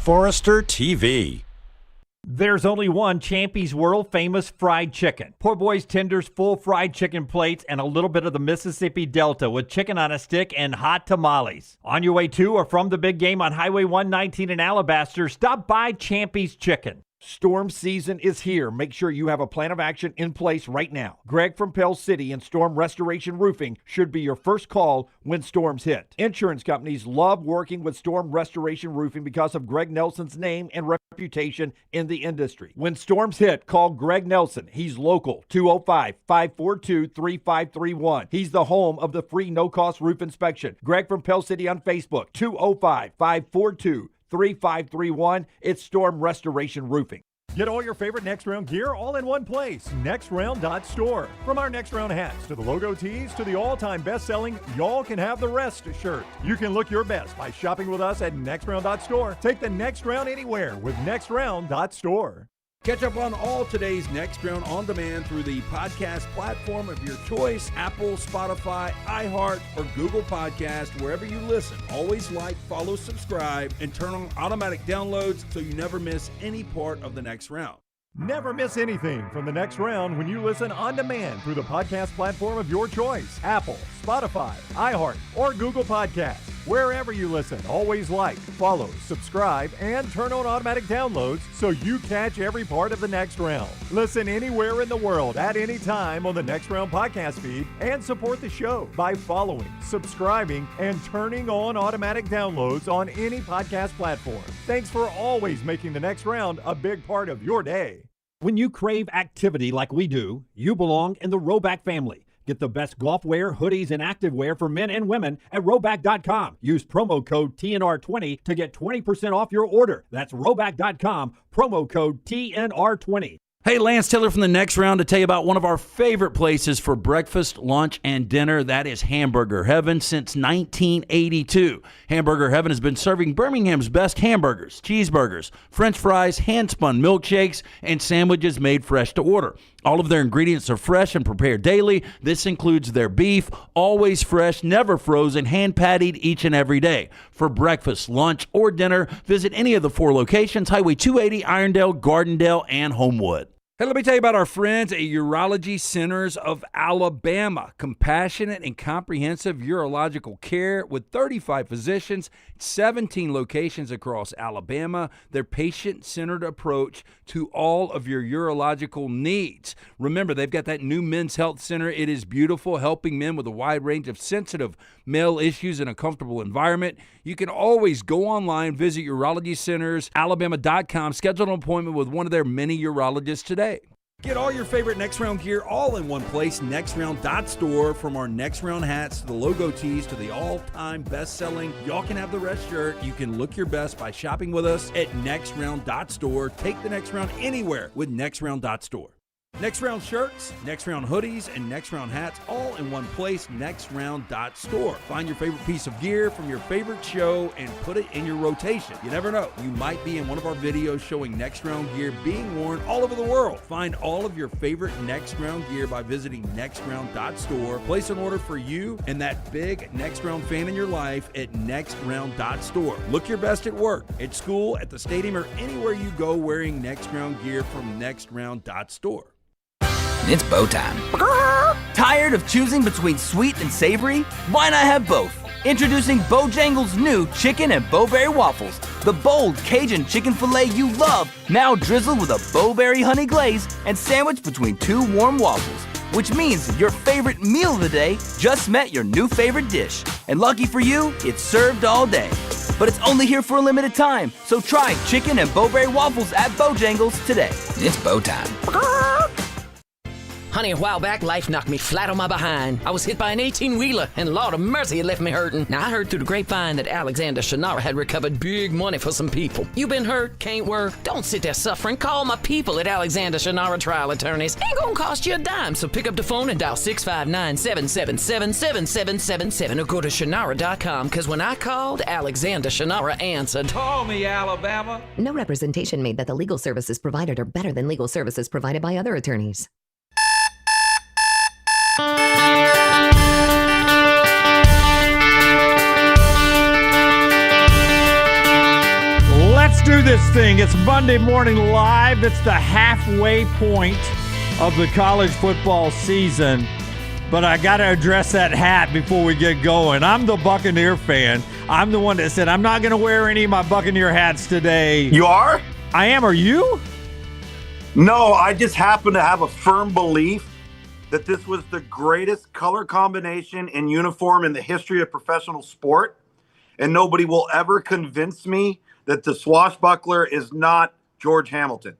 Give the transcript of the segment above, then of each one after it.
Forester TV. There's only one Champy's world-famous fried chicken. Poor boy's tenders, full fried chicken plates, and a little bit of the Mississippi Delta with chicken on a stick and hot tamales. On your way to or from the big game on Highway 119 in Alabaster, stop by Champy's Chicken. Storm season is here. Make sure you have a plan of action in place right now. Greg from Pell City and Storm Restoration Roofing should be your first call when storms hit. Insurance companies love working with Storm Restoration Roofing because of Greg Nelson's name and reputation in the industry. When storms hit, call Greg Nelson. He's local, 205-542-3531. He's the home of the free no-cost roof inspection. Greg from Pell City on Facebook, 205-542-3531. It's Storm Restoration Roofing. Get all your favorite Next Round gear all in one place. NextRound.store. From our Next Round hats to the logo tees to the all-time best-selling Y'all Can Have the Rest shirt. You can look your best by shopping with us at NextRound.store. Take the next round anywhere with NextRound.store. Catch up on all today's Next Round on demand through the podcast platform of your choice, Apple, Spotify, iHeart, or Google Podcast, wherever you listen. Always like, follow, subscribe, and turn on automatic downloads so you never miss any part of the Next Round. Never miss anything from the Next Round when you listen on demand through the podcast platform of your choice, Apple, Spotify, iHeart, or Google Podcasts. Wherever you listen, always like, follow, subscribe, and turn on automatic downloads so you catch every part of the Next Round. Listen anywhere in the world at any time on the Next Round podcast feed and support the show by following, subscribing, and turning on automatic downloads on any podcast platform. Thanks for always making the Next Round a big part of your day. When you crave activity like we do, you belong in the Roback family. Get the best golf wear, hoodies, and activewear for men and women at Roback.com. Use promo code TNR20 to get 20% off your order. That's Roback.com, promo code TNR20. Hey, Lance Taylor from the Next Round to tell you about one of our favorite places for breakfast, lunch, and dinner. That is Hamburger Heaven since 1982. Hamburger Heaven has been serving Birmingham's best hamburgers, cheeseburgers, French fries, hand-spun milkshakes, and sandwiches made fresh to order. All of their ingredients are fresh and prepared daily. This includes their beef, always fresh, never frozen, hand-pattied each and every day. For breakfast, lunch, or dinner, visit any of the 4 locations, Highway 280, Irondale, Gardendale, and Homewood. Hey, let me tell you about our friends at Urology Centers of Alabama. Compassionate and comprehensive urological care with 35 physicians, 17 locations across Alabama. Their patient-centered approach to all of your urological needs. Remember, they've got that new men's health center. It is beautiful, helping men with a wide range of sensitive male issues in a comfortable environment. You can always go online, visit urologycentersalabama.com, schedule an appointment with one of their many urologists today. Get all your favorite Next Round gear all in one place, nextround.store. From our Next Round hats to the logo tees to the all-time best-selling Y'all Can Have the Rest shirt, you can look your best by shopping with us at nextround.store. Take the Next Round anywhere with nextround.store. Next Round shirts, Next Round hoodies, and Next Round hats all in one place, nextround.store. Find your favorite piece of gear from your favorite show and put it in your rotation. You never know, you might be in one of our videos showing Next Round gear being worn all over the world. Find all of your favorite Next Round gear by visiting nextround.store. Place an order for you and that big Next Round fan in your life at nextround.store. Look your best at work, at school, at the stadium, or anywhere you go wearing Next Round gear from nextround.store. It's bow time. Tired of choosing between sweet and savory? Why not have both? Introducing Bojangles' new chicken and bowberry waffles. The bold Cajun chicken filet you love, now drizzled with a bowberry honey glaze and sandwiched between 2 warm waffles. Which means your favorite meal of the day just met your new favorite dish. And lucky for you, it's served all day. But it's only here for a limited time, so try chicken and bowberry waffles at Bojangles today. It's bow time. Honey, a while back, life knocked me flat on my behind. I was hit by an 18-wheeler, and Lord of mercy, it left me hurting. Now, I heard through the grapevine that Alexander TNR had recovered big money for some people. You been hurt, can't work, don't sit there suffering. Call my people at Alexander TNR Trial Attorneys. Ain't gonna cost you a dime, so pick up the phone and dial 659-777-7777 or go to Shannara.com, because when I called, Alexander TNR answered. Call me, Alabama. No representation made that the legal services provided are better than legal services provided by other attorneys. Let's do this thing. It's Monday Morning Live. It's the halfway point of the college football season. But I got to address that hat before we get going. I'm the Buccaneer fan. I'm the one that said I'm not going to wear any of my Buccaneer hats today. You are? I am. Are you? No, I just happen to have a firm belief that this was the greatest color combination in uniform in the history of professional sport. And nobody will ever convince me that the swashbuckler is not George Hamilton.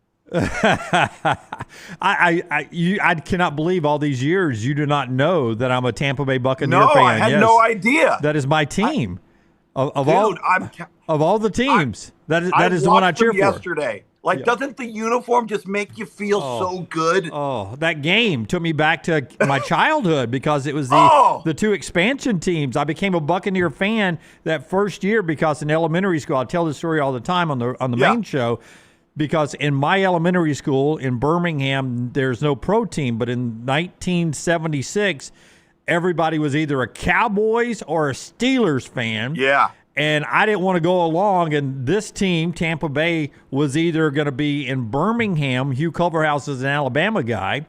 I cannot believe all these years you do not know that I'm a Tampa Bay Buccaneer fan. No, I had no idea. That is my team. Of Dude, all the teams, that is the one I cheer for. Yesterday. Doesn't the uniform just make you feel so good? Oh, that game took me back to my childhood because it was the two expansion teams. I became a Buccaneer fan that first year because in elementary school, I tell this story all the time on the main show, because in my elementary school in Birmingham, there's no pro team, but in 1976, everybody was either a Cowboys or a Steelers fan. Yeah. And I didn't want to go along, and this team, Tampa Bay, was either going to be in Birmingham. Hugh Culverhouse is an Alabama guy,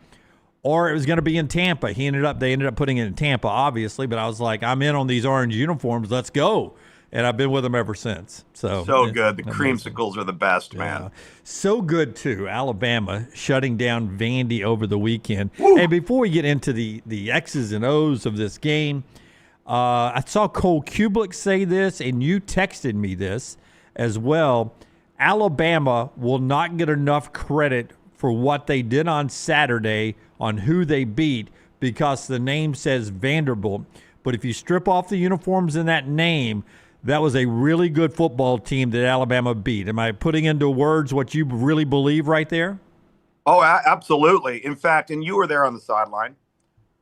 or it was going to be in Tampa. They ended up putting it in Tampa, obviously, but I was like, I'm in on these orange uniforms. Let's go. And I've been with them ever since. So good. The creamsicles are the best, man. So good, too. Alabama shutting down Vandy over the weekend. Woo. And before we get into the X's and O's of this game, I saw Cole Kublik say this, and you texted me this as well. Alabama will not get enough credit for what they did on Saturday on who they beat because the name says Vanderbilt. But if you strip off the uniforms in that name, that was a really good football team that Alabama beat. Am I putting into words what you really believe right there? Oh, absolutely. In fact, and you were there on the sideline.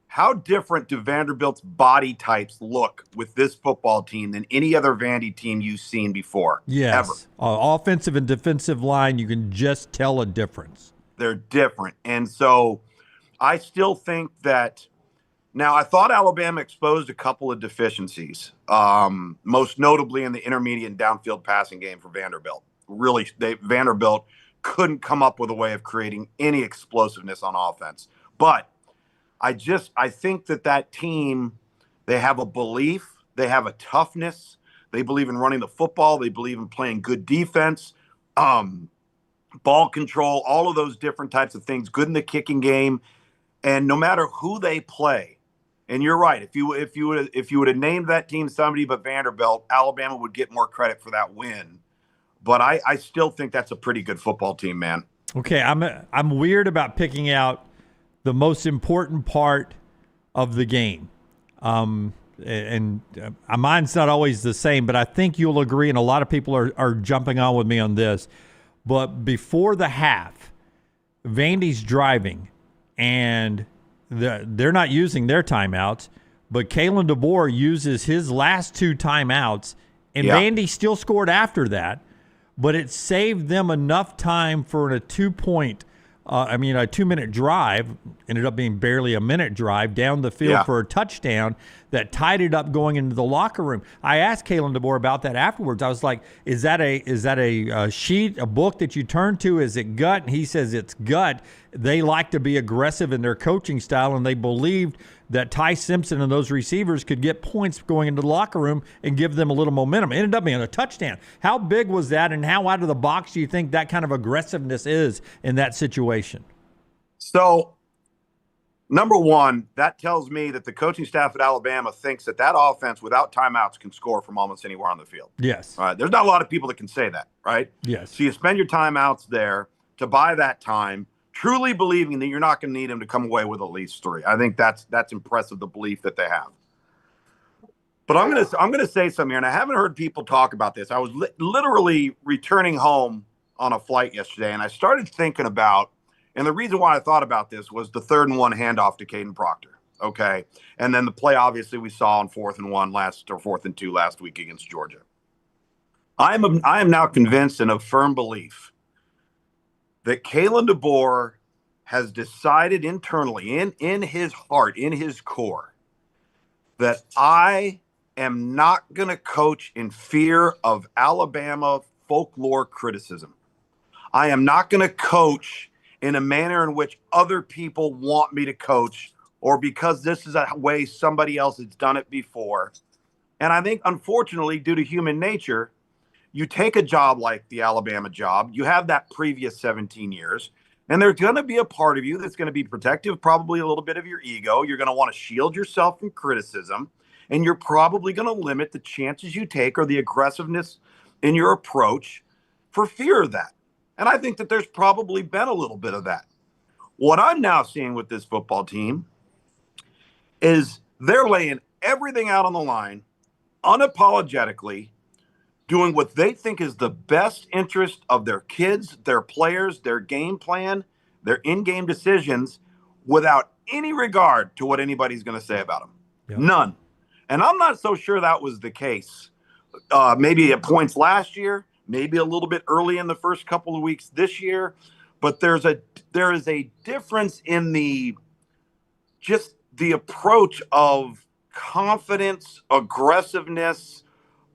How different do Vanderbilt's body types look with this football team than any other Vandy team you've seen before? Yes. Ever. Offensive and defensive line, you can just tell a difference. They're different. And so I still think that now I thought Alabama exposed a couple of deficiencies, most notably in the intermediate and downfield passing game for Vanderbilt. Really, Vanderbilt couldn't come up with a way of creating any explosiveness on offense. But I think that team, they have a belief, they have a toughness, they believe in running the football, they believe in playing good defense, ball control, all of those different types of things, good in the kicking game. And no matter who they play, and you're right, if you would have named that team somebody but Vanderbilt, Alabama would get more credit for that win. But I still think that's a pretty good football team, man. Okay, I'm weird about picking out the most important part of the game. Mine's not always the same, but I think you'll agree, and a lot of people are jumping on with me on this. But before the half, Vandy's driving, and they're not using their timeouts, but Kalen DeBoer uses his last two timeouts, and Vandy still scored after that, but it saved them enough time for a 2-minute drive, ended up being barely a minute drive down the field for a touchdown that tied it up going into the locker room. I asked Kalen DeBoer about that afterwards. I was like, is that a sheet, a book that you turn to? Is it gut? And he says it's gut. They like to be aggressive in their coaching style, and they believed that Ty Simpson and those receivers could get points going into the locker room and give them a little momentum. It ended up being a touchdown. How big was that, and how out of the box do you think that kind of aggressiveness is in that situation? So, number one, that tells me that the coaching staff at Alabama thinks that offense without timeouts can score from almost anywhere on the field. Yes. All right. There's not a lot of people that can say that, right? Yes. So you spend your timeouts there to buy that time, truly believing that you're not going to need them to come away with at least 3. I think that's impressive, the belief that they have. But I'm gonna say something here, and I haven't heard people talk about this. I was literally returning home on a flight yesterday, and I started thinking about, and the reason why I thought about this was the 3rd and 1 handoff to Caden Proctor. Okay, and then the play obviously we saw on 4th and 4th and 2 last week against Georgia. I am now convinced and of firm belief that Kalen DeBoer has decided internally, in his heart, in his core, that I am not going to coach in fear of Alabama folklore criticism. I am not going to coach in a manner in which other people want me to coach, or because this is a way somebody else has done it before. And I think, unfortunately, due to human nature, you take a job like the Alabama job, you have that previous 17 years, and there's going to be a part of you that's going to be protective, probably a little bit of your ego. You're going to want to shield yourself from criticism, and you're probably going to limit the chances you take or the aggressiveness in your approach for fear of that. And I think that there's probably been a little bit of that. What I'm now seeing with this football team is they're laying everything out on the line, unapologetically, doing what they think is the best interest of their kids, their players, their game plan, their in-game decisions, without any regard to what anybody's going to say about them. Yep. None. And I'm not so sure that was the case. Maybe at points last year, maybe a little bit early in the first couple of weeks this year, but there is a difference in the approach of confidence, aggressiveness,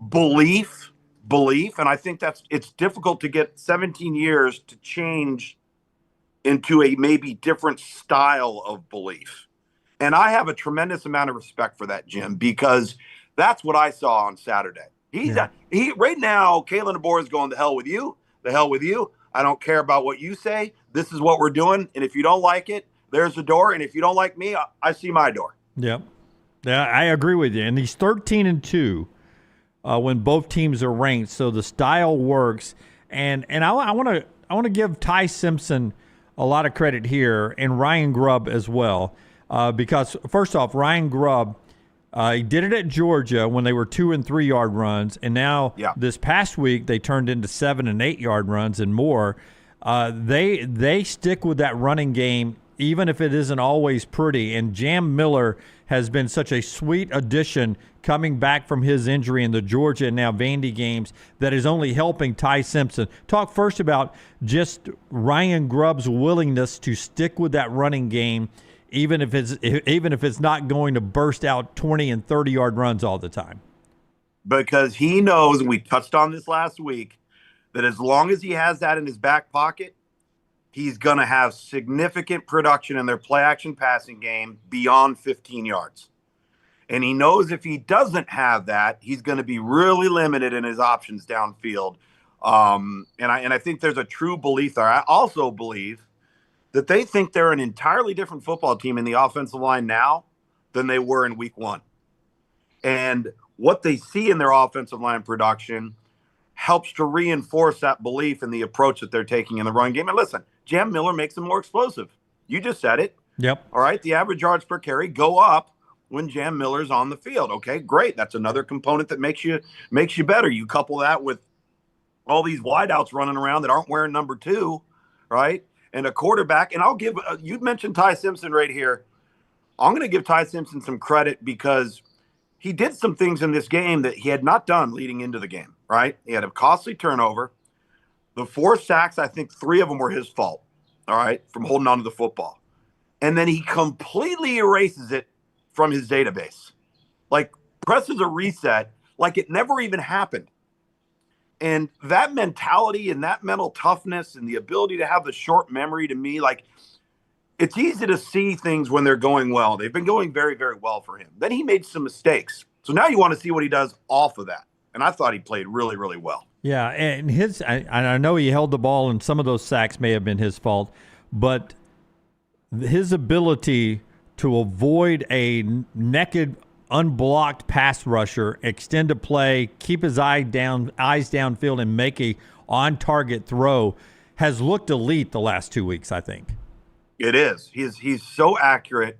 belief, and I think it's difficult to get 17 years to change into a maybe different style of belief. And I have a tremendous amount of respect for that, Jim, because that's what I saw on Saturday. Right now, Kalen DeBoer is going, the hell with you. I don't care about what you say. This is what we're doing. And if you don't like it, there's the door. And if you don't like me, I see my door. Yep. Yeah, I agree with you. And he's 13-2 when both teams are ranked. So the style works. And I want to give Ty Simpson a lot of credit here, and Ryan Grubb as well. Because first off, Ryan Grubb, he did it at Georgia when they were 2 and 3 yard runs, and now this past week they turned into 7 and 8 yard runs and more. They stick with that running game even if it isn't always pretty. And Jam Miller has been such a sweet addition coming back from his injury in the Georgia and now Vandy games that is only helping Ty Simpson. Talk first about just Ryan Grubb's willingness to stick with that running game, even if it's not going to burst out 20 and 30 yard runs all the time. Because he knows, and we touched on this last week, that as long as he has that in his back pocket, he's going to have significant production in their play action passing game beyond 15 yards. And he knows if he doesn't have that, he's going to be really limited in his options downfield. And I think there's a true belief there. I also believe that they think they're an entirely different football team in the offensive line now than they were in week 1. And what they see in their offensive line production helps to reinforce that belief in the approach that they're taking in the run game. And listen, Jam Miller makes them more explosive. You just said it. Yep. All right. The average yards per carry go up when Jam Miller's on the field. Okay, great. That's another component that makes you better. You couple that with all these wideouts running around that aren't wearing number 2, right? And a quarterback. And I'll give you mentioned Ty Simpson right here. I'm going to give Ty Simpson some credit because he did some things in this game that he had not done leading into the game, right? He had a costly turnover. The 4 sacks, I think 3 of them were his fault, all right, from holding on to the football. And then he completely erases it from his database. Like, presses a reset like it never even happened. And that mentality and that mental toughness and the ability to have the short memory, to me, like, it's easy to see things when they're going well. They've been going very, very well for him. Then he made some mistakes. So now you want to see what he does off of that. And I thought he played really, really well. Yeah, and I know he held the ball, and some of those sacks may have been his fault, but his ability to avoid a naked, unblocked pass rusher, extend a play, keep his eyes downfield, and make a on-target throw has looked elite the last 2 weeks, I think. It is. He's so accurate,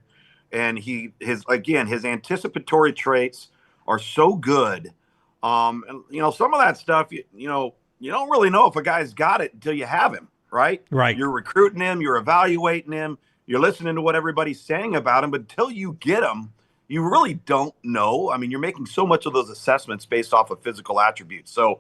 and his anticipatory traits are so good. And some of that stuff, you don't really know if a guy's got it until you have him, right? Right. You're recruiting him, you're evaluating him, you're listening to what everybody's saying about him, but until you get him, you really don't know. I mean, you're making so much of those assessments based off of physical attributes. So,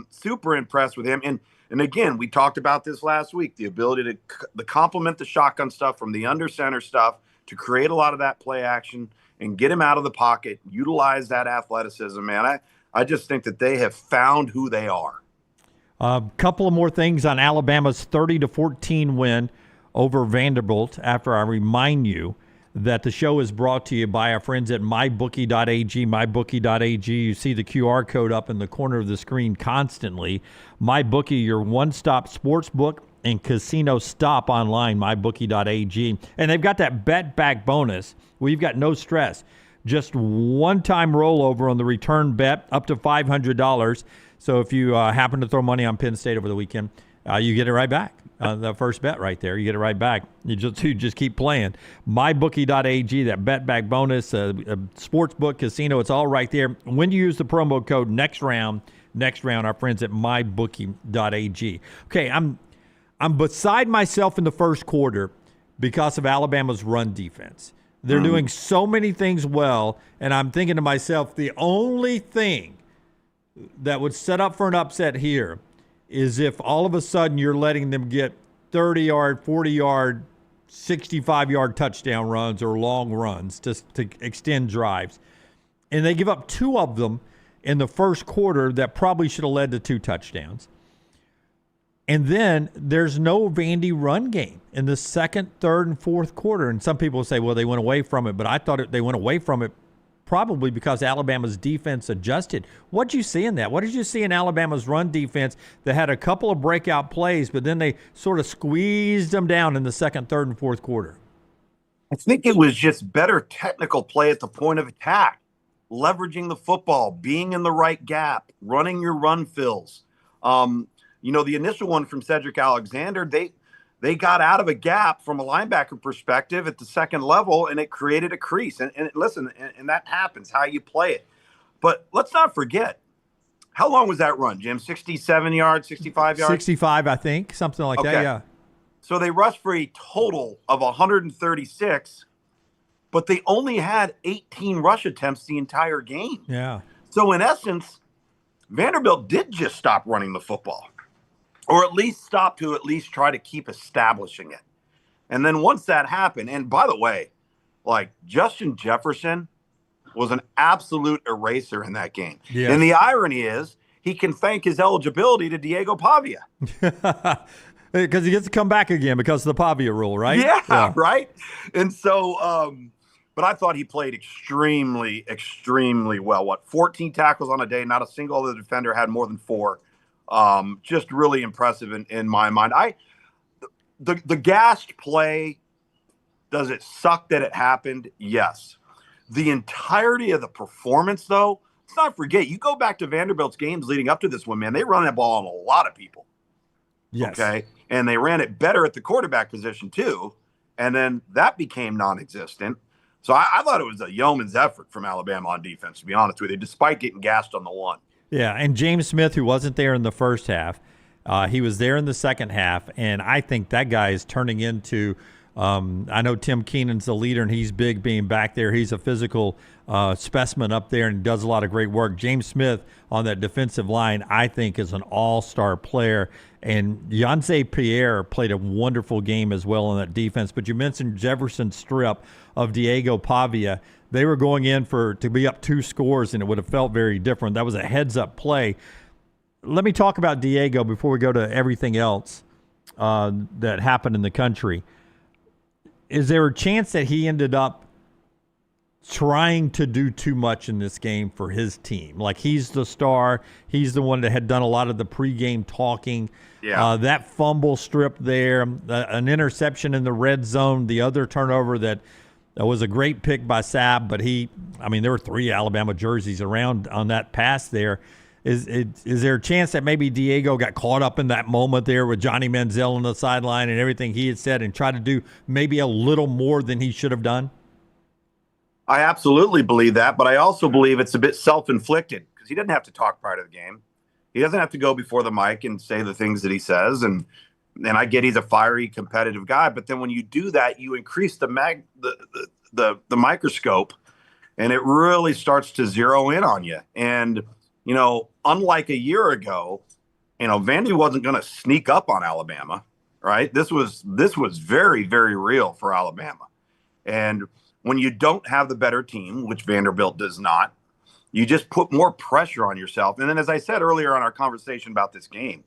super impressed with him. And again, we talked about this last week, the ability to complement the shotgun stuff from the under center stuff to create a lot of that play action and get him out of the pocket, utilize that athleticism, man. I just think that they have found who they are. A couple of more things on Alabama's 30-14 win over Vanderbilt after I remind you that the show is brought to you by our friends at mybookie.ag. Mybookie.ag, you see the QR code up in the corner of the screen constantly. MyBookie, your one-stop sports book and casino stop online, mybookie.ag. And they've got that bet back bonus where you've got no stress. Just one-time rollover on the return bet up to $500. So if you happen to throw money on Penn State over the weekend, you get it right back. The first bet right there, you get it right back. You just keep playing. MyBookie.ag, that bet back bonus, sports book, casino, it's all right there. When you use the promo code next round, our friends at MyBookie.ag. Okay, I'm beside myself in the first quarter because of Alabama's run defense. They're doing so many things well, and I'm thinking to myself, the only thing that would set up for an upset here is if all of a sudden you're letting them get 30-yard, 40-yard, 65-yard touchdown runs or long runs just to extend drives. And they give up 2 of them in the first quarter that probably should have led to 2 touchdowns. And then there's no Vandy run game in the second, third, and fourth quarter. And some people say, well, they went away from it. But I thought they went away from it probably because Alabama's defense adjusted. What did you see in that? What did you see in Alabama's run defense that had a couple of breakout plays, but then they sort of squeezed them down in the second, third, and fourth quarter? I think it was just better technical play at the point of attack, leveraging the football, being in the right gap, running your run fills. The initial one from Cedric Alexander, they got out of a gap from a linebacker perspective at the second level, and it created a crease. And listen, and that happens, how you play it. But let's not forget, how long was that run, Jim? 67 yards, 65 yards? 65, I think, something like that, yeah. So they rushed for a total of 136, but they only had 18 rush attempts the entire game. Yeah. So in essence, Vanderbilt did just stop running the football. Or at least stop to at least try to keep establishing it. And then once that happened, and by the way, like Justin Jefferson was an absolute eraser in that game. Yes. And the irony is he can thank his eligibility to Diego Pavia. Because he gets to come back again because of the Pavia rule, right? Yeah, right? And so, but I thought he played extremely, extremely well. 14 tackles on a day. Not a single other defender had more than 4. Just really impressive in my mind. The gassed play, does it suck that it happened? Yes. The entirety of the performance, though, let's not forget, you go back to Vanderbilt's games leading up to this one, man, they run that ball on a lot of people. Yes. Okay. And they ran it better at the quarterback position, too. And then that became non-existent. So I thought it was a yeoman's effort from Alabama on defense, to be honest with you, despite getting gassed on the one. Yeah, and James Smith, who wasn't there in the first half, he was there in the second half, and I think that guy is turning into I know Tim Keenan's the leader, and he's big being back there. He's a physical specimen up there and does a lot of great work. James Smith on that defensive line, I think, is an all-star player. And Yonsei Pierre played a wonderful game as well on that defense. But you mentioned Jefferson's strip of Diego Pavia. They were going in to be up 2 scores, and it would have felt very different. That was a heads-up play. Let me talk about Diego before we go to everything else that happened in the country. Is there a chance that he ended up trying to do too much in this game for his team? Like, he's the star. He's the one that had done a lot of the pregame talking. Yeah. That fumble strip there, an interception in the red zone, the other turnover that was a great pick by Sabb, but there were 3 Alabama jerseys around on that pass there. Is there a chance that maybe Diego got caught up in that moment there with Johnny Manziel on the sideline and everything he had said and tried to do maybe a little more than he should have done? I absolutely believe that, but I also believe it's a bit self-inflicted because he doesn't have to talk prior to the game. He doesn't have to go before the mic and say the things that he says. And I get he's a fiery, competitive guy, but then when you do that, you increase the microscope, and it really starts to zero in on you. And unlike a year ago, Vandy wasn't going to sneak up on Alabama, right? This was very, very real for Alabama. And when you don't have the better team, which Vanderbilt does not, you just put more pressure on yourself. And then, as I said earlier on our conversation about this game,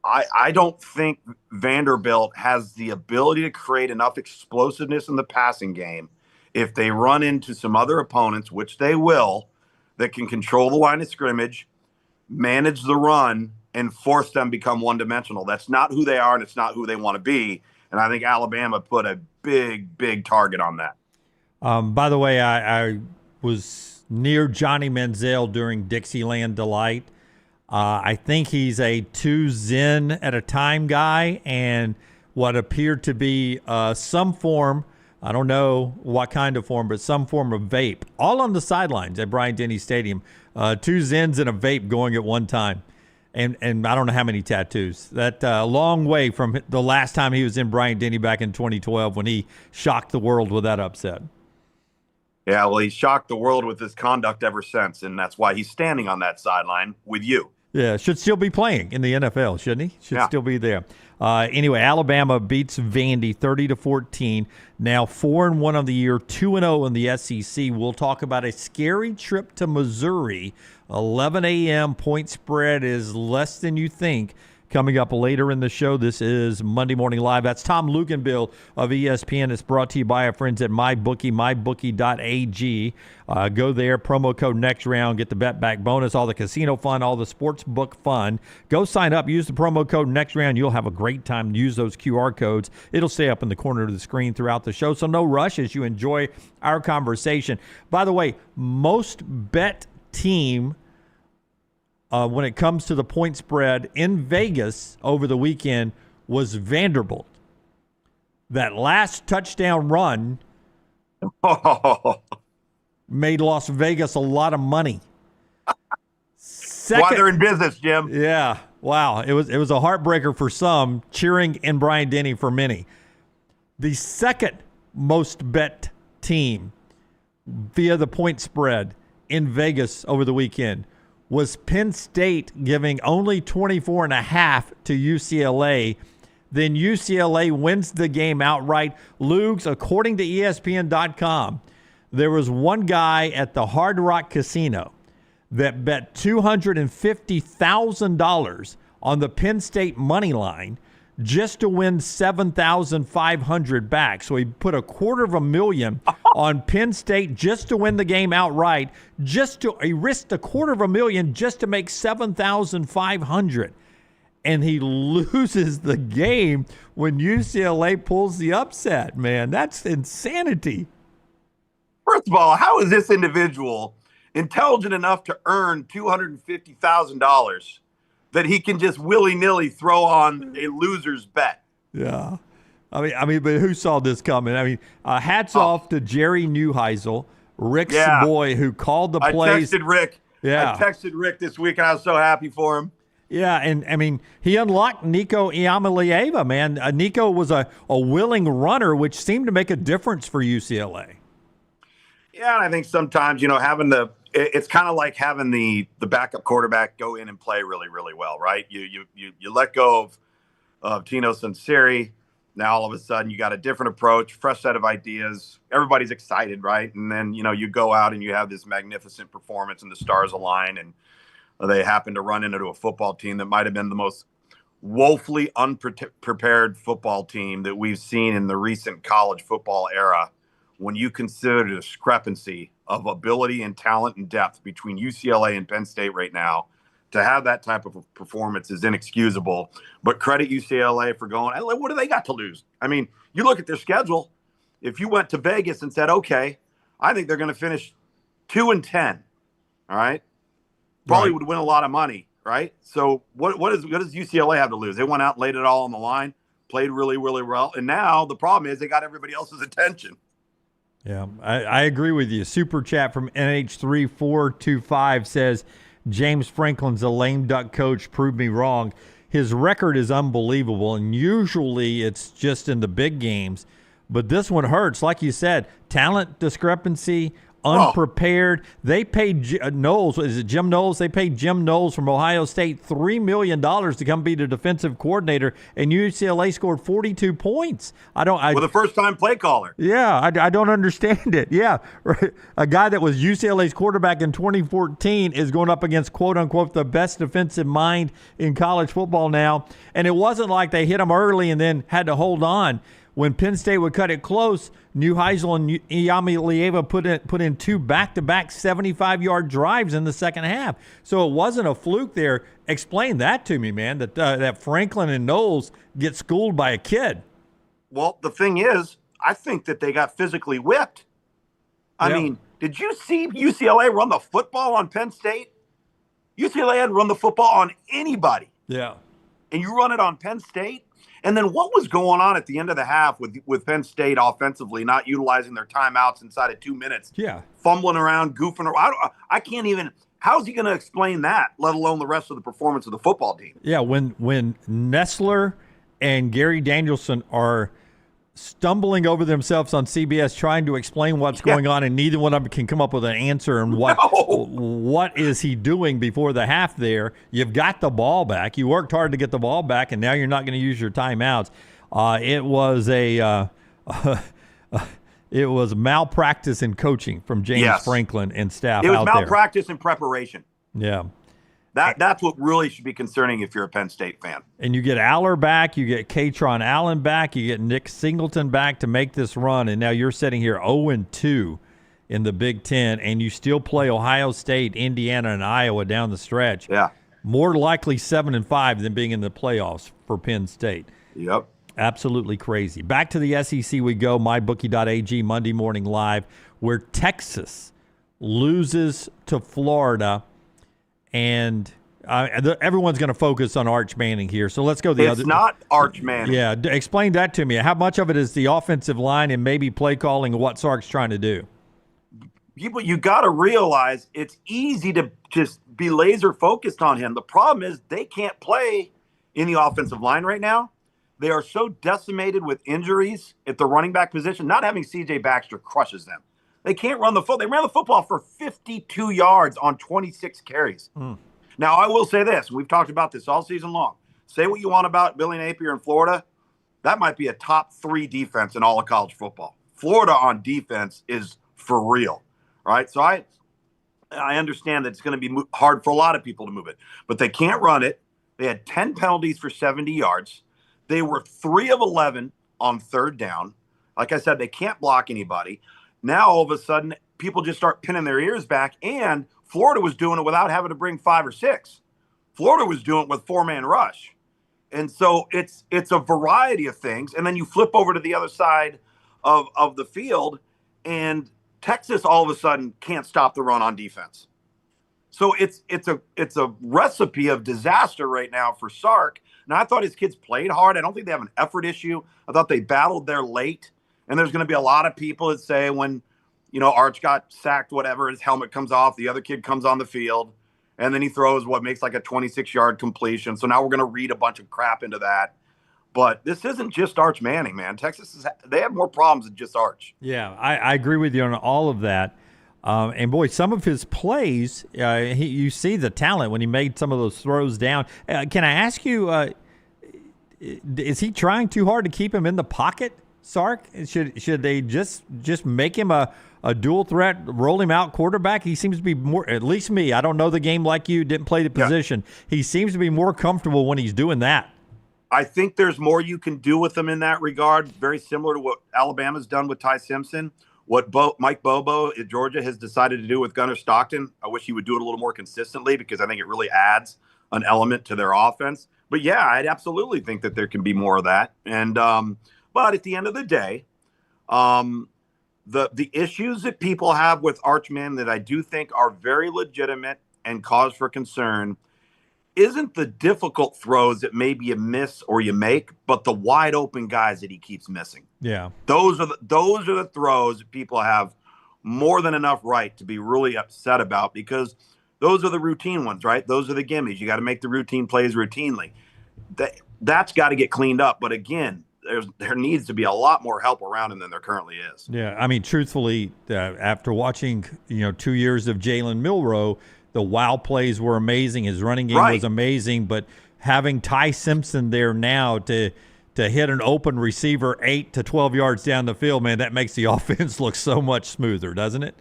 I don't think Vanderbilt has the ability to create enough explosiveness in the passing game if they run into some other opponents, which they will, that can control the line of scrimmage, manage the run, and force them to become one-dimensional. That's not who they are, and it's not who they want to be. And I think Alabama put a big, big target on that. By the way, I was near Johnny Manziel during Dixieland Delight. I think he's a 2 Zen at a time guy, and what appeared to be some form, I don't know what kind of form, but some form of vape, all on the sidelines at Bryant-Denny Stadium. 2 Zens and a vape going at one time. And I don't know how many tattoos. That long way from the last time he was in Bryant-Denny back in 2012 when he shocked the world with that upset. Yeah, well, he's shocked the world with his conduct ever since, and that's why he's standing on that sideline with you. Yeah, should still be playing in the NFL, shouldn't he? Should still be there. Anyway, Alabama beats Vandy 30-14. Now 4-1 on the year, 2-0 in the SEC. We'll talk about a scary trip to Missouri. 11 a.m. point spread is less than you think. Coming up later in the show, this is Monday Morning Live. That's Tom Luginbill of ESPN. It's brought to you by our friends at MyBookie, mybookie.ag. Go there, promo code next round, get the bet back bonus, all the casino fun, all the sports book fun. Go sign up, use the promo code next round. You'll have a great time. Use those QR codes. It'll stay up in the corner of the screen throughout the show, so no rush as you enjoy our conversation. By the way, most bet team when it comes to the point spread in Vegas over the weekend was Vanderbilt. That last touchdown run made Las Vegas a lot of money. Why they're in business, Jim. Yeah. Wow. It was a heartbreaker for some, cheering in Bryant-Denny for many. The second most bet team via the point spread in Vegas over the weekend was Penn State, giving only 24.5 to UCLA. Then UCLA wins the game outright. Lugs, according to ESPN.com, there was one guy at the Hard Rock Casino that bet $250,000 on the Penn State money line just to win $7,500 back. So he put $250,000 on Penn State just to win the game outright. He risked $250,000 just to make $7,500. And he loses the game when UCLA pulls the upset, man. That's insanity. First of all, how is this individual intelligent enough to earn $250,000 that he can just willy-nilly throw on a loser's bet? Yeah. I mean, but who saw this coming? I mean, hats off to Jerry Neuheisel, Rick's boy, who called the plays. I texted Rick. Yeah. I texted Rick this week, and I was so happy for him. Yeah, and I mean, he unlocked Nico Iamaleava, man. Nico was a willing runner, which seemed to make a difference for UCLA. Yeah, and I think sometimes, it's kind of like having the backup quarterback go in and play really, really well, right? You let go of Tino Sinceri. Now all of a sudden you got a different approach, fresh set of ideas. Everybody's excited, right? And then you go out and you have this magnificent performance, and the stars align, and they happen to run into a football team that might have been the most woefully unprepared football team that we've seen in the recent college football era. When you consider the discrepancy of ability and talent and depth between UCLA and Penn State right now, to have that type of performance is inexcusable. But credit UCLA for going, what do they got to lose? I mean, you look at their schedule. If you went to Vegas and said, okay, I think they're going to finish 2-10, all right? Probably would win a lot of money, right? So what does UCLA have to lose? They went out and laid it all on the line, played really, really well. And now the problem is they got everybody else's attention. Yeah, I agree with you. Super chat from NH3425 says, James Franklin's a lame duck coach. Prove me wrong. His record is unbelievable, and usually it's just in the big games. But this one hurts. Like you said, talent discrepancy, unprepared. They paid Knowles. Is it Jim Knowles? They paid Jim Knowles from Ohio State $3 million to come be the defensive coordinator, and UCLA scored 42 points. With a first-time play caller. Yeah, I don't understand it. Yeah, a guy that was UCLA's quarterback in 2014 is going up against, quote-unquote, the best defensive mind in college football now. And it wasn't like they hit him early and then had to hold on. When Penn State would cut it close, Neuheisel and Iyami Lieva put in two back-to-back 75-yard drives in the second half. So it wasn't a fluke there. Explain that to me, man, that Franklin and Knowles get schooled by a kid. Well, the thing is, I think that they got physically whipped. I mean, did you see UCLA run the football on Penn State? UCLA hadn't run the football on anybody. Yeah. And you run it on Penn State? And then what was going on at the end of the half with Penn State offensively, not utilizing their timeouts inside of 2 minutes? Yeah. Fumbling around, goofing around. I can't even – how's he going to explain that, let alone the rest of the performance of the football team? Yeah, when Nessler and Gary Danielson are stumbling over themselves on CBS trying to explain what's going on, and neither one of them can come up with an answer and what is he doing before the half there. You've got the ball back. You worked hard to get the ball back, and now you're not going to use your timeouts. It was malpractice in coaching from James Franklin and staff out there. It was malpractice in preparation. Yeah. That's what really should be concerning if you're a Penn State fan. And you get Aller back, you get Katron Allen back, you get Nick Singleton back to make this run, and now you're sitting here 0-2 in the Big Ten, and you still play Ohio State, Indiana, and Iowa down the stretch. Yeah. More likely 7-5 than being in the playoffs for Penn State. Yep. Absolutely crazy. Back to the SEC we go, mybookie.ag, Monday Morning Live, where Texas loses to Florida. And everyone's going to focus on Arch Manning here. So let's go It's not Arch Manning. Yeah, explain that to me. How much of it is the offensive line and maybe play calling and what Sark's trying to do? People, you got to realize it's easy to just be laser focused on him. The problem is they can't play in the offensive line right now. They are so decimated with injuries at the running back position. Not having C.J. Baxter crushes them. They can't run the football. They ran the football for 52 yards on 26 carries. Now, I will say this. We've talked about this all season long. Say what you want about Billy Napier in Florida. That might be a top 3 defense in all of college football. Florida on defense is for real, right? So I understand that it's going to be hard for a lot of people to move it. But they can't run it. They had 10 penalties for 70 yards. They were 3 of 11 on third down. Like I said, they can't block anybody. Now, all of a sudden, people just start pinning their ears back, and Florida was doing it without having to bring 5 or 6. Florida was doing it with 4-man rush. And so it's a variety of things. And then you flip over to the other side of the field, and Texas all of a sudden can't stop the run on defense. So it's a recipe of disaster right now for Sark. Now, I thought his kids played hard. I don't think they have an effort issue. I thought they battled there late. And there's going to be a lot of people that say when, Arch got sacked, whatever, his helmet comes off, the other kid comes on the field, and then he throws what makes like a 26-yard completion. So now we're going to read a bunch of crap into that. But this isn't just Arch Manning, man. Texas, they have more problems than just Arch. Yeah, I agree with you on all of that. And, boy, some of his plays, you see the talent when he made some of those throws down. Can I ask you, is he trying too hard to keep him in the pocket? Sark, should they just make him a dual threat, roll him out quarterback? He seems to be more, at least me, I don't know the game like you, didn't play the position. Yeah. He seems to be more comfortable when he's doing that. I think there's more you can do with him in that regard, very similar to what Alabama's done with Ty Simpson, what Mike Bobo at Georgia has decided to do with Gunnar Stockton. I wish he would do it a little more consistently because I think it really adds an element to their offense. But, yeah, I'd absolutely think that there can be more of that. And but at the end of the day, the issues that people have with Arch Manning that I do think are very legitimate and cause for concern isn't the difficult throws that maybe you miss or you make, but the wide open guys that he keeps missing. Yeah, those are the throws that people have more than enough right to be really upset about because those are the routine ones, right? Those are the gimmies. You got to make the routine plays routinely. That's got to get cleaned up. But again, there needs to be a lot more help around him than there currently is. Yeah, I mean, truthfully, after watching 2 years of Jalen Milroe, the wow plays were amazing. His running game was amazing, but having Ty Simpson there now to hit an open receiver 8 to 12 yards down the field, man, that makes the offense look so much smoother, doesn't it?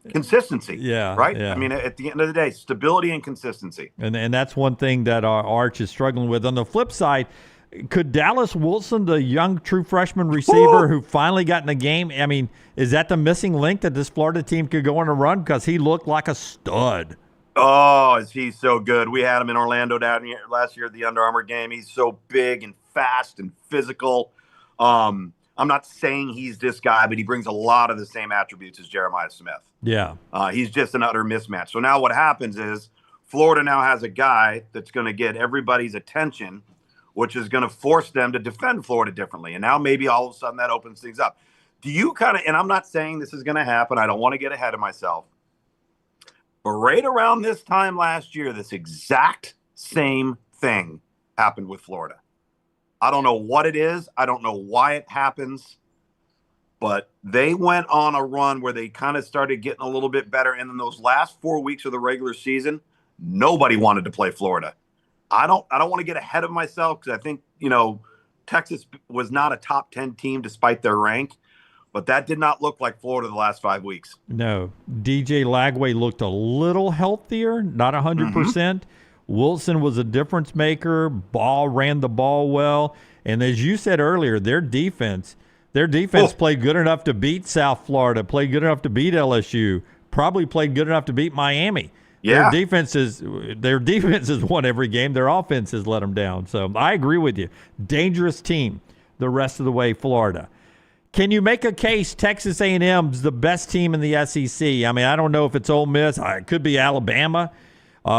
Consistency. Yeah. Right? Yeah. I mean, at the end of the day, stability and consistency. And that's one thing that our Arch is struggling with. On the flip side, could Dallas Wilson, the young true freshman receiver who finally got in the game, I mean, is that the missing link that this Florida team could go on a run? Because he looked like a stud. Oh, is he so good? We had him in Orlando down here last year at the Under Armour game. He's so big and fast and physical. I'm not saying he's this guy, but he brings a lot of the same attributes as Jeremiah Smith. Yeah. He's just an utter mismatch. So now what happens is Florida now has a guy that's going to get everybody's attention, which is going to force them to defend Florida differently. And now maybe all of a sudden that opens things up. Do you kind of, and I'm not saying this is going to happen. I don't want to get ahead of myself. But right around this time last year, this exact same thing happened with Florida. I don't know what it is. I don't know why it happens. But they went on a run where they kind of started getting a little bit better. And in those last 4 weeks of the regular season, nobody wanted to play Florida. I don't want to get ahead of myself because I think, Texas was not a top 10 team despite their rank. But that did not look like Florida the last 5 weeks. No. DJ Lagway looked a little healthier, not 100%. Mm-hmm. Wilson was a difference maker. Ball ran the ball well. And as you said earlier, their defense played good enough to beat South Florida, played good enough to beat LSU, probably played good enough to beat Miami. Yeah. Their defenses won every game. Their offenses let them down. So I agree with you. Dangerous team the rest of the way, Florida. Can you make a case Texas A&M's the best team in the SEC? I mean, I don't know if it's Ole Miss. It could be Alabama.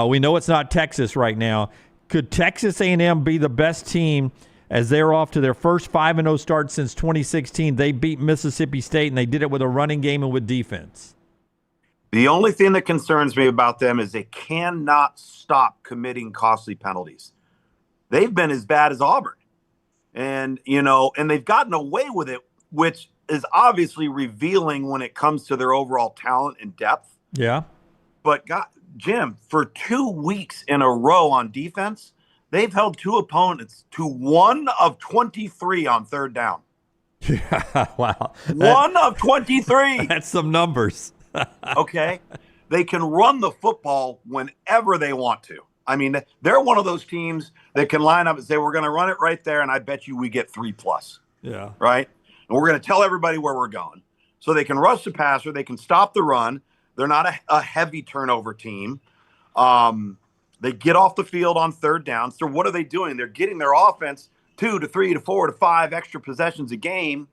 We know it's not Texas right now. Could Texas A&M be the best team as they're off to their first 5-0 start since 2016? They beat Mississippi State, and they did it with a running game and with defense. The only thing that concerns me about them is they cannot stop committing costly penalties. They've been as bad as Auburn. And, and they've gotten away with it, which is obviously revealing when it comes to their overall talent and depth. Yeah. But, Jim, for 2 weeks in a row on defense, they've held two opponents to 1 of 23 on third down. Yeah, wow. 1 of 23. That's some numbers. Okay. They can run the football whenever they want to. I mean, they're one of those teams that can line up and say, we're going to run it right there, and I bet you we get 3+. Yeah. Right? And we're going to tell everybody where we're going. So they can rush the passer. They can stop the run. They're not a heavy turnover team. They get off the field on third down. So what are they doing? They're getting their offense 2 to 3 to 4 to 5 extra possessions a game,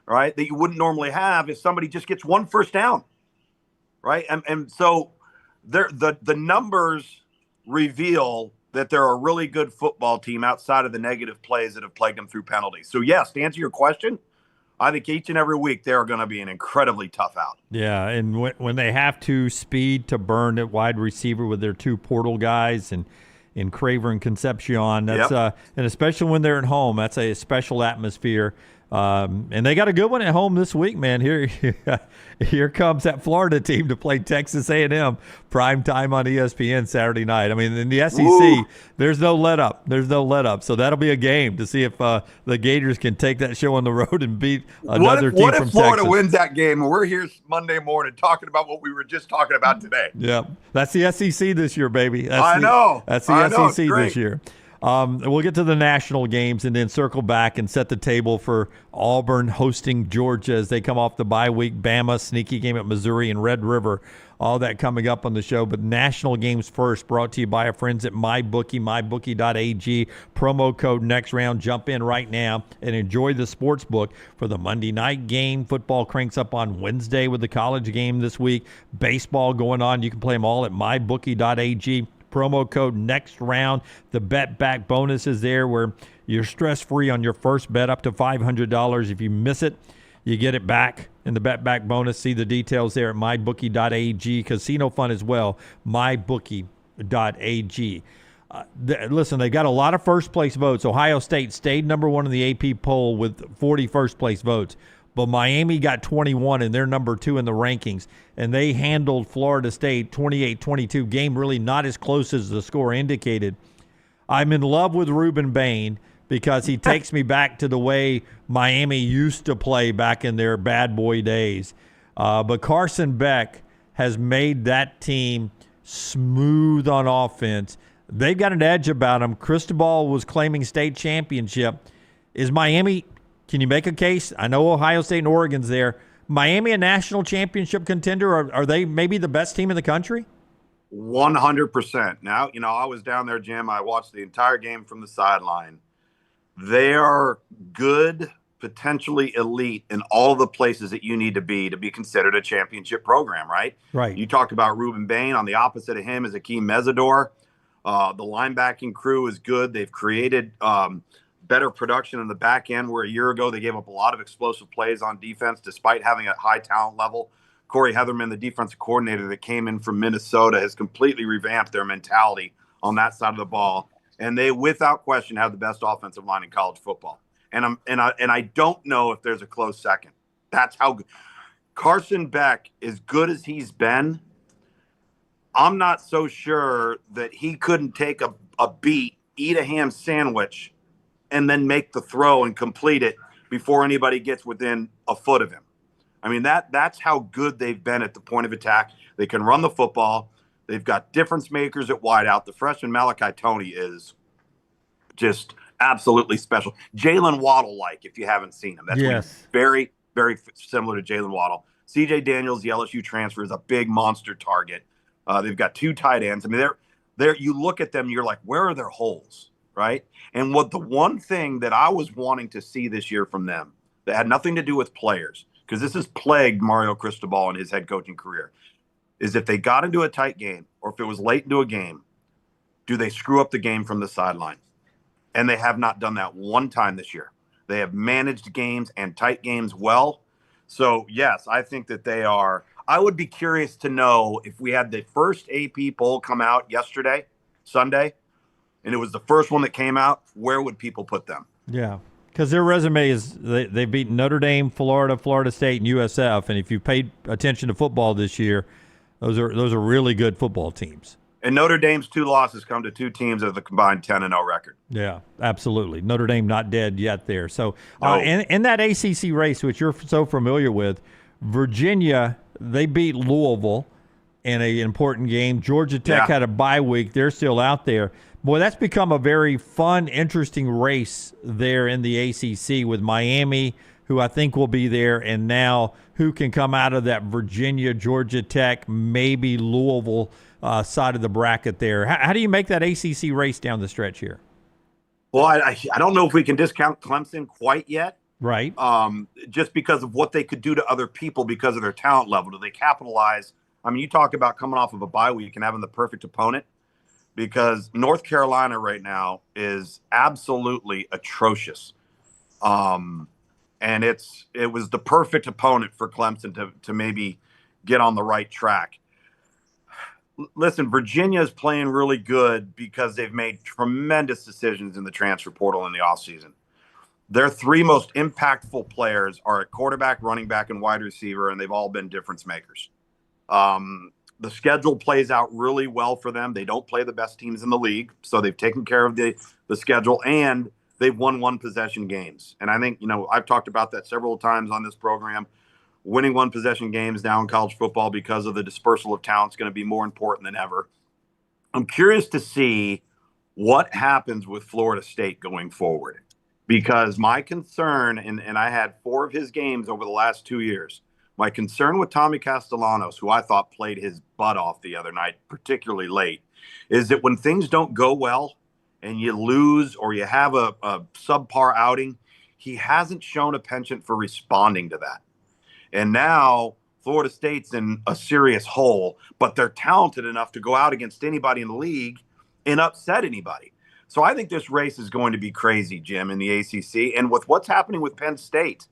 right, that you wouldn't normally have if somebody just gets 1 first down, right? And so the numbers reveal that they're a really good football team outside of the negative plays that have plagued them through penalties. So, yes, to answer your question, I think each and every week they're going to be an incredibly tough out. Yeah, and when they have to speed to burn at wide receiver with their 2 portal guys and Craver and Concepcion, that's and especially when they're at home, that's a special atmosphere. And they got a good one at home this week, man. Here comes that Florida team to play Texas A&M prime time on ESPN Saturday night. I mean, in the SEC, there's no let up. So that'll be a game to see if the Gators can take that show on the road and beat another team from Texas. What if Florida wins that game and we're here Monday morning talking about what we were just talking about today? Yeah, that's the SEC this year, baby. I know. That's the SEC this year. We'll get to the national games and then circle back and set the table for Auburn hosting Georgia as they come off the bye week. Bama, sneaky game at Missouri and Red River. All that coming up on the show. But national games first, brought to you by our friends at MyBookie, mybookie.ag. Promo code next round. Jump in right now and enjoy the sports book for the Monday night game. Football cranks up on Wednesday with the college game this week. Baseball going on. You can play them all at mybookie.ag. Promo code next round. The bet back bonus is there where you're stress-free on your first bet up to $500. If you miss it, you get it back in the bet back bonus. See the details there at mybookie.ag. Casino fun as well, mybookie.ag. Listen, they got a lot of first-place votes. Ohio State stayed number one in the AP poll with 40 first-place votes. But Miami got 21, and they're number 2 in the rankings. And they handled Florida State 28-22. Game really not as close as the score indicated. I'm in love with Reuben Bain because he takes me back to the way Miami used to play back in their bad boy days. But Carson Beck has made that team smooth on offense. They've got an edge about them. Cristobal was claiming state championship. Is Miami... Can you make a case? I know Ohio State and Oregon's there. Miami a national championship contender? Are they maybe the best team in the country? 100%. Now, I was down there, Jim. I watched the entire game from the sideline. They are good, potentially elite in all the places that you need to be considered a championship program, right? Right. You talked about Reuben Bain. On the opposite of him is Akeem Mesidor. The linebacking crew is good. They've created better production in the back end, where a year ago they gave up a lot of explosive plays on defense despite having a high talent level. Corey Heatherman, the defensive coordinator that came in from Minnesota, has completely revamped their mentality on that side of the ball. And they, without question, have the best offensive line in college football. And I don't know if there's a close second. That's how good. Carson Beck, as good as he's been, I'm not so sure that he couldn't take a beat, eat a ham sandwich, and then make the throw and complete it before anybody gets within a foot of him. I mean, that's how good they've been at the point of attack. They can run the football. They've got difference makers at wideout. The freshman Malachi Toney is just absolutely special. Jalen Waddle-like, if you haven't seen him. That's very, very similar to Jalen Waddle. CJ Daniels, the LSU transfer, is a big monster target. They've got 2 tight ends. I mean, they're you look at them, you're like, where are their holes? Right. And the one thing that I was wanting to see this year from them that had nothing to do with players, because this has plagued Mario Cristobal in his head coaching career, is if they got into a tight game or if it was late into a game, do they screw up the game from the sideline? And they have not done that one time this year. They have managed games and tight games well. So, yes, I think that they are. I would be curious to know if we had the first AP poll come out yesterday, Sunday, and it was the first one that came out, where would people put them? Yeah, because their resume is they've beaten Notre Dame, Florida, Florida State, and USF. And if you paid attention to football this year, those are really good football teams. And Notre Dame's 2 losses come to 2 teams of the combined 10-0 record. Yeah, absolutely. Notre Dame not dead yet there. So no. In that ACC race, which you're so familiar with, Virginia, they beat Louisville in an important game. Georgia Tech had a bye week. They're still out there. Boy, that's become a very fun, interesting race there in the ACC with Miami, who I think will be there, and now who can come out of that Virginia, Georgia Tech, maybe Louisville side of the bracket there. How do you make that ACC race down the stretch here? Well, I don't know if we can discount Clemson quite yet. Right. Just because of what they could do to other people because of their talent level. Do they capitalize? I mean, you talk about coming off of a bye week and having the perfect opponent. Because North Carolina right now is absolutely atrocious. And it was the perfect opponent for Clemson to maybe get on the right track. Listen, Virginia is playing really good because they've made tremendous decisions in the transfer portal in the offseason. Their 3 most impactful players are at quarterback, running back, and wide receiver, and they've all been difference makers. The schedule plays out really well for them. They don't play the best teams in the league, so they've taken care of the schedule, and they've won 1-possession games. And I think, I've talked about that several times on this program. Winning 1-possession games now in college football because of the dispersal of talent is going to be more important than ever. I'm curious to see what happens with Florida State going forward, because my concern, and I had 4 of his games over the last 2 years, my concern with Tommy Castellanos, who I thought played his butt off the other night, particularly late, is that when things don't go well and you lose or you have a subpar outing, he hasn't shown a penchant for responding to that. And now Florida State's in a serious hole, but they're talented enough to go out against anybody in the league and upset anybody. So I think this race is going to be crazy, Jim, in the ACC. And with what's happening with Penn State,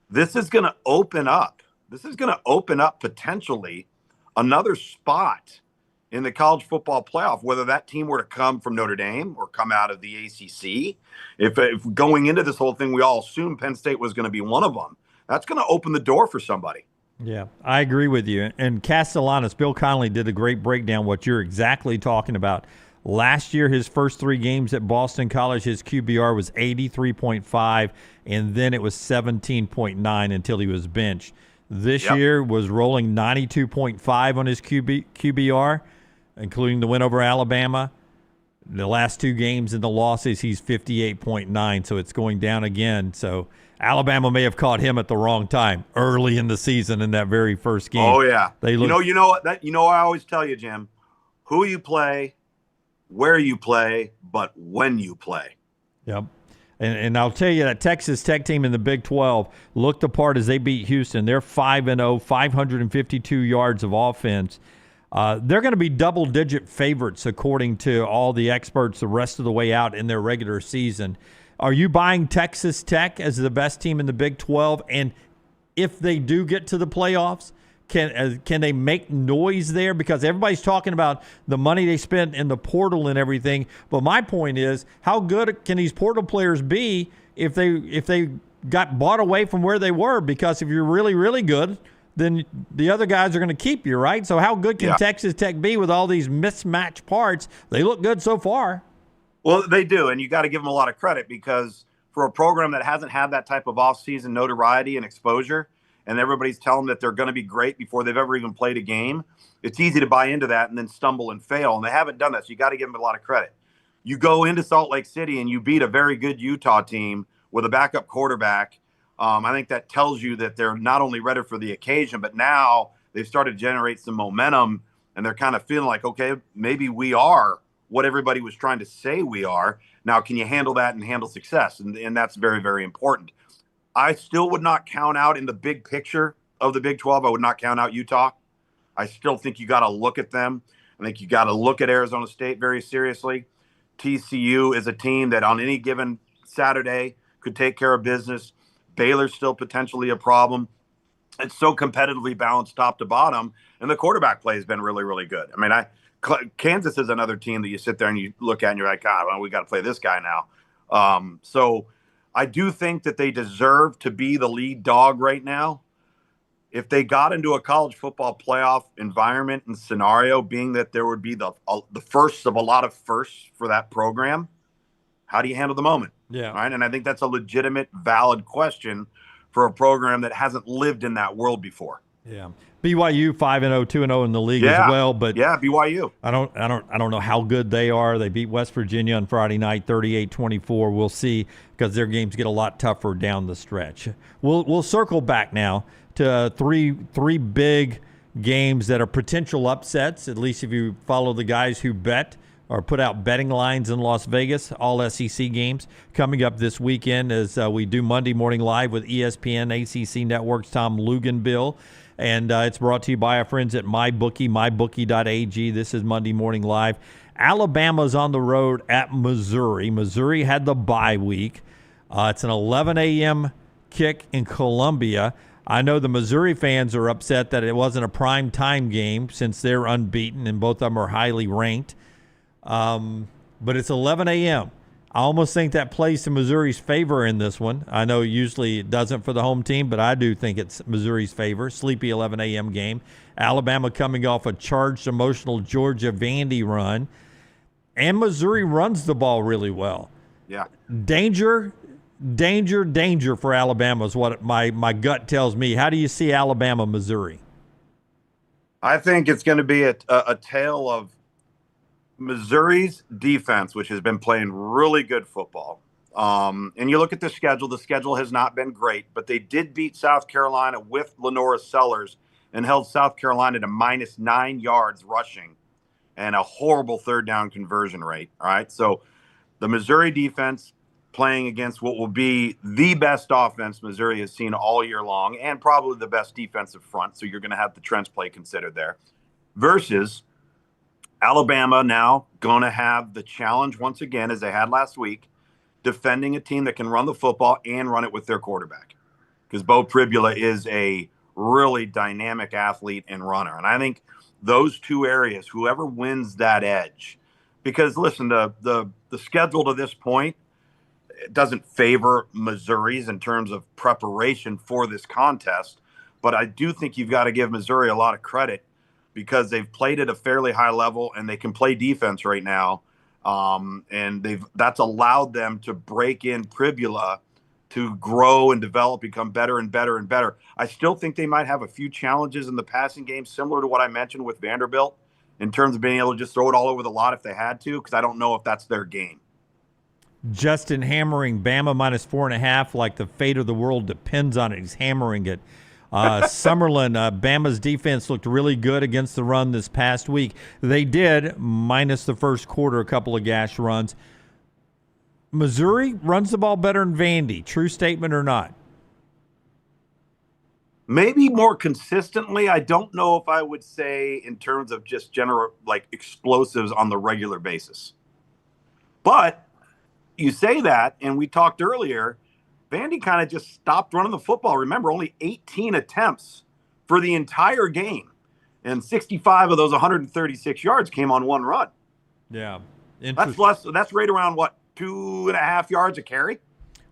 this is going to open up. This is going to open up potentially another spot in the college football playoff, whether that team were to come from Notre Dame or come out of the ACC. If going into this whole thing, we all assumed Penn State was going to be one of them, that's going to open the door for somebody. Yeah, I agree with you. And Castellanos, Bill Connolly did a great breakdown what you're exactly talking about. Last year, his first 3 games at Boston College, his QBR was 83.5, and then it was 17.9 until he was benched. This year was rolling 92.5 on his QBR, including the win over Alabama. The last 2 games and the losses, he's 58.9, so it's going down again. So Alabama may have caught him at the wrong time early in the season in that very first game. Oh yeah, I always tell you, Jim, who you play, where you play, but when you play. Yep. And I'll tell you that Texas Tech team in the Big 12 looked the part as they beat Houston. They're 5-0, 552 yards of offense. They're going to be double-digit favorites, according to all the experts, the rest of the way out in their regular season. Are you buying Texas Tech as the best team in the Big 12? And if they do get to the playoffs, can they make noise there? Because everybody's talking about the money they spent in the portal and everything. But my point is, how good can these portal players be if they got bought away from where they were? Because if you're really, really good, then the other guys are going to keep you, right? So how good can Texas Tech be with all these mismatched parts? They look good so far. Well, they do, and you got to give them a lot of credit, because for a program that hasn't had that type of offseason notoriety and exposure, and everybody's telling them that they're going to be great before they've ever even played a game, it's easy to buy into that and then stumble and fail. And they haven't done that, so you got to give them a lot of credit. You go into Salt Lake City and you beat a very good Utah team with a backup quarterback. I think that tells you that they're not only ready for the occasion, but now they've started to generate some momentum, and they're kind of feeling like, okay, maybe we are what everybody was trying to say we are. Now, can you handle that and handle success? And that's very, very important. I still would not count out, in the big picture of the Big 12, I would not count out Utah. I still think you got to look at them. I think you got to look at Arizona State very seriously. TCU is a team that on any given Saturday could take care of business. Baylor's still potentially a problem. It's so competitively balanced top to bottom, and the quarterback play has been really, really good. I mean, Kansas is another team that you sit there and you look at and you're like, well, we got to play this guy now. So I do think that they deserve to be the lead dog right now. If they got into a college football playoff environment and scenario, being that there would be the first of a lot of firsts for that program, how do you handle the moment? Yeah. Right. And I think that's a legitimate, valid question for a program that hasn't lived in that world before. Yeah. BYU 5-0, 2-0 in the league as well, but BYU. I don't know how good they are. They beat West Virginia on Friday night 38-24. We'll see, because their games get a lot tougher down the stretch. We'll circle back now to three big games that are potential upsets, at least if you follow the guys who bet or put out betting lines in Las Vegas, all SEC games coming up this weekend as we do Monday Morning Live with ESPN, ACC Network's Tom Luginbill. And it's brought to you by our friends at MyBookie, mybookie.ag. This is Monday Morning Live. Alabama's on the road at Missouri. Missouri had the bye week. It's an 11 a.m. kick in Columbia. I know the Missouri fans are upset that it wasn't a prime time game since they're unbeaten and both of them are highly ranked. But it's 11 a.m. I almost think that plays to Missouri's favor in this one. I know usually it doesn't for the home team, but I do think it's Missouri's favor. Sleepy 11 a.m. game. Alabama coming off a charged, emotional Georgia Vandy run. And Missouri runs the ball really well. Yeah. Danger for Alabama is what my gut tells me. How do you see Alabama, Missouri? I think it's going to be a tale of Missouri's defense, which has been playing really good football. And you look at the schedule has not been great, but they did beat South Carolina with Lenora Sellers and held South Carolina to -9 yards rushing and a horrible third down conversion rate. All right. So the Missouri defense playing against what will be the best offense Missouri has seen all year long, and probably the best defensive front. So you're going to have the trench play considered there, versus Alabama now going to have the challenge once again, as they had last week, defending a team that can run the football and run it with their quarterback. Because Bo Pribula is a really dynamic athlete and runner. And I think those two areas, whoever wins that edge. Because listen, the schedule to this point, it doesn't favor Missouri's in terms of preparation for this contest, but I do think you've got to give Missouri a lot of credit because they've played at a fairly high level and they can play defense right now. And that's allowed them to break in Pribula to grow and develop, become better and better and better. I still think they might have a few challenges in the passing game, similar to what I mentioned with Vanderbilt, in terms of being able to just throw it all over the lot if they had to, because I don't know if that's their game. Justin hammering Bama -4.5 like the fate of the world depends on it. He's hammering it. Summerlin, Bama's defense looked really good against the run this past week. They did, minus the first quarter, a couple of gash runs. Missouri runs the ball better than Vandy. True statement or not? Maybe more consistently. I don't know if I would say in terms of just general, like, explosives on the regular basis. But you say that, and we talked earlier, Vandy kind of just stopped running the football. Remember, only 18 attempts for the entire game, and 65 of those 136 yards came on one run. Yeah. That's less. That's right around, what, 2.5 yards a carry?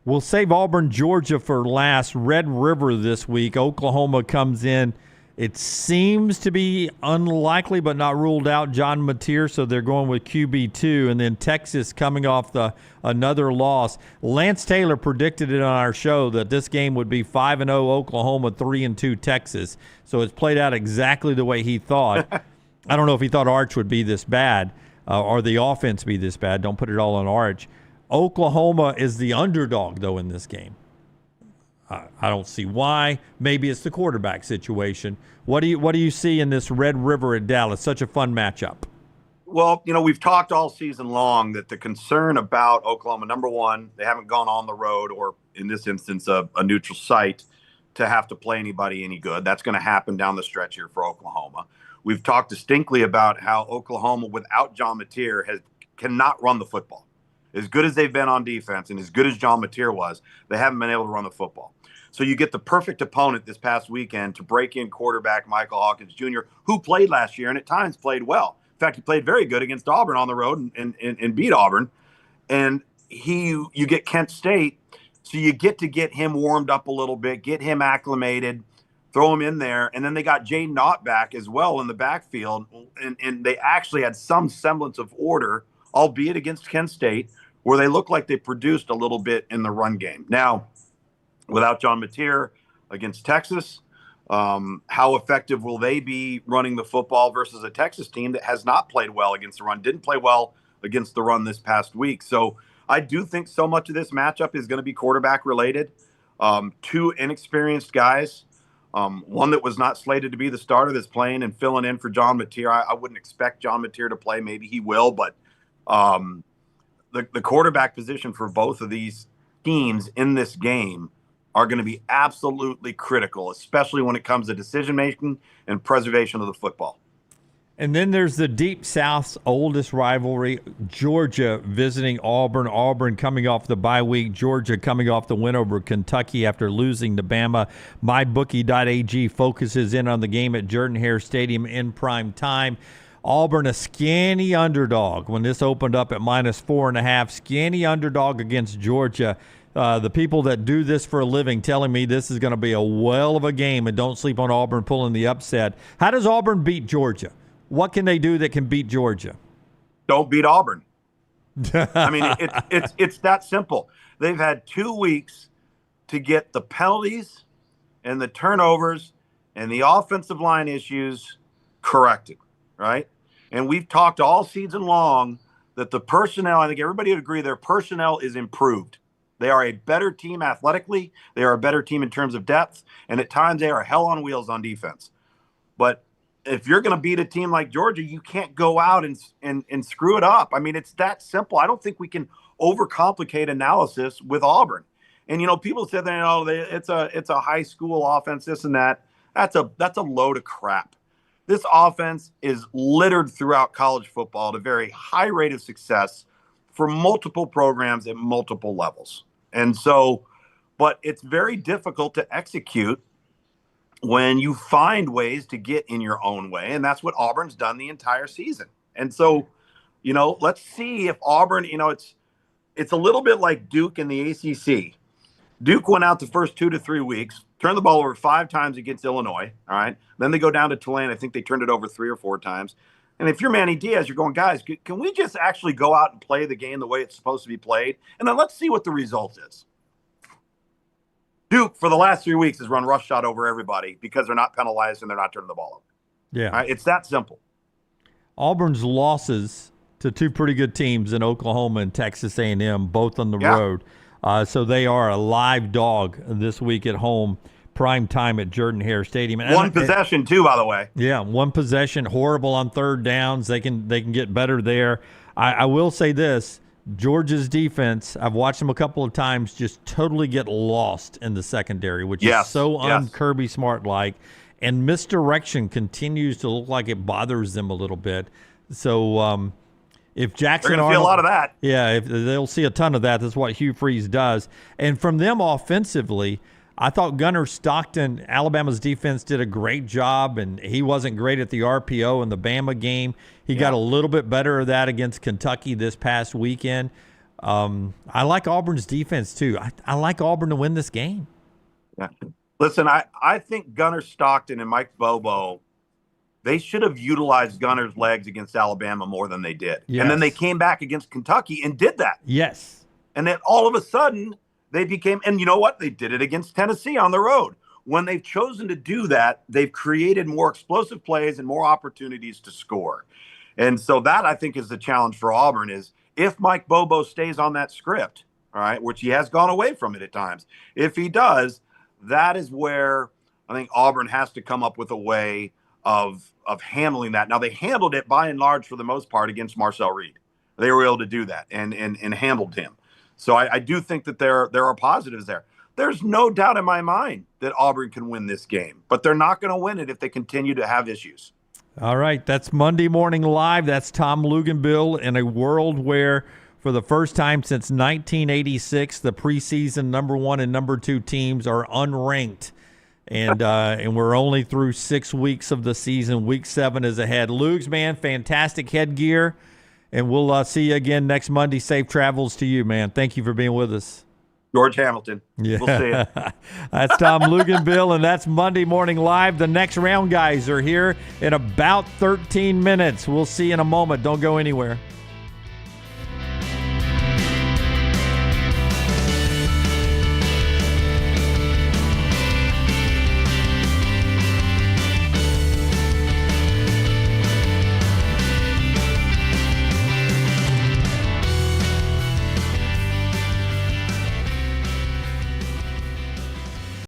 We'll save Auburn, Georgia for last. Red River this week. Oklahoma comes in. It seems to be unlikely, but not ruled out, John Mateer, so they're going with QB2. And then Texas coming off another loss. Lance Taylor predicted it on our show that this game would be 5-0 Oklahoma, 3-2 Texas. So it's played out exactly the way he thought. I don't know if he thought Arch would be this bad or the offense be this bad. Don't put it all on Arch. Oklahoma is the underdog, though, in this game. I don't see why. Maybe it's the quarterback situation. What do you see in this Red River at Dallas? Such a fun matchup. Well, we've talked all season long that the concern about Oklahoma, number one, they haven't gone on the road or, in this instance, a neutral site to have to play anybody any good. That's going to happen down the stretch here for Oklahoma. We've talked distinctly about how Oklahoma, without John Mateer, cannot run the football. As good as they've been on defense and as good as John Mateer was, they haven't been able to run the football. So you get the perfect opponent this past weekend to break in quarterback Michael Hawkins Jr., who played last year and at times played well. In fact, he played very good against Auburn on the road and beat Auburn. And you get Kent State, so you get to get him warmed up a little bit, get him acclimated, throw him in there. And then they got Jay Knott back as well in the backfield. And they actually had some semblance of order, albeit against Kent State, where they looked like they produced a little bit in the run game. Now, without John Mateer against Texas, how effective will they be running the football versus a Texas team that has not played well against the run, didn't play well against the run this past week? So I do think so much of this matchup is going to be quarterback related. Two inexperienced guys, one that was not slated to be the starter that's playing and filling in for John Mateer. I wouldn't expect John Mateer to play. Maybe he will, but the quarterback position for both of these teams in this game are going to be absolutely critical, especially when it comes to decision-making and preservation of the football. And then there's the Deep South's oldest rivalry, Georgia visiting Auburn. Auburn coming off the bye week. Georgia coming off the win over Kentucky after losing to Bama. MyBookie.ag focuses in on the game at Jordan-Hare Stadium in prime time. Auburn, a skinny underdog when this opened up at -4.5. Skinny underdog against Georgia. The people that do this for a living telling me this is going to be a well of a game, and don't sleep on Auburn pulling the upset. How does Auburn beat Georgia? What can they do that can beat Georgia? Don't beat Auburn. I mean, it's that simple. They've had 2 weeks to get the penalties and the turnovers and the offensive line issues corrected, right? And we've talked all season long that the personnel, I think everybody would agree, their personnel is improved. They are a better team athletically. They are a better team in terms of depth. And at times they are hell on wheels on defense. But if you're going to beat a team like Georgia, you can't go out and screw it up. I mean, it's that simple. I don't think we can overcomplicate analysis with Auburn. And, people say that, it's a high school offense, this and that. That's a load of crap. This offense is littered throughout college football at a very high rate of success for multiple programs at multiple levels. And so, but it's very difficult to execute when you find ways to get in your own way. And that's what Auburn's done the entire season. And so, let's see if Auburn, it's a little bit like Duke in the ACC. Duke went out the first 2 to 3 weeks, turned the ball over 5 times against Illinois. All right. Then they go down to Tulane. I think they turned it over 3 or 4 times. And if you're Manny Diaz, you're going, guys, can we just actually go out and play the game the way it's supposed to be played? And then let's see what the result is. Duke, for the last 3 weeks, has run roughshod over everybody because they're not penalized and they're not turning the ball over. Yeah. All right? It's that simple. Auburn's losses to 2 pretty good teams in Oklahoma and Texas A&M, both on the road. So they are a live dog this week at home, prime time at Jordan-Hare Stadium. And one possession, too, by the way. Yeah, one possession, horrible on third downs. They can get better there. I will say this, Georgia's defense, I've watched them a couple of times just totally get lost in the secondary, which is so un-Kirby Smart-like. And misdirection continues to look like it bothers them a little bit. So if Jackson They're going to see a lot of that. Yeah, if they'll see a ton of that. That's what Hugh Freeze does. And from them offensively, I thought Gunnar Stockton, Alabama's defense, did a great job, and he wasn't great at the RPO in the Bama game. He got a little bit better of that against Kentucky this past weekend. I like Auburn's defense, too. I like Auburn to win this game. Yeah. Listen, I think Gunnar Stockton and Mike Bobo, they should have utilized Gunner's legs against Alabama more than they did. Yes. And then they came back against Kentucky and did that. Yes. And then all of a sudden, they became, and you know what? They did it against Tennessee on the road. When they've chosen to do that, they've created more explosive plays and more opportunities to score. And so that, I think, is the challenge for Auburn is if Mike Bobo stays on that script, all right, which he has gone away from it at times, if he does, that is where I think Auburn has to come up with a way of handling that. Now, they handled it by and large for the most part against Marcel Reed. They were able to do that and handled him. So I do think that there are positives there. There's no doubt in my mind that Auburn can win this game, but they're not going to win it if they continue to have issues. All right, that's Monday Morning Live. That's Tom Luginbill in a world where, for the first time since 1986, the preseason number 1 and number 2 teams are unranked. And we're only through 6 weeks of the season. Week 7 is ahead. Lugs, man, fantastic headgear. And we'll see you again next Monday. Safe travels to you, man. Thank you for being with us. George Hamilton. Yeah. We'll see you. That's Tom Luginbill, and that's Monday Morning Live. The next round guys are here in about 13 minutes. We'll see you in a moment. Don't go anywhere.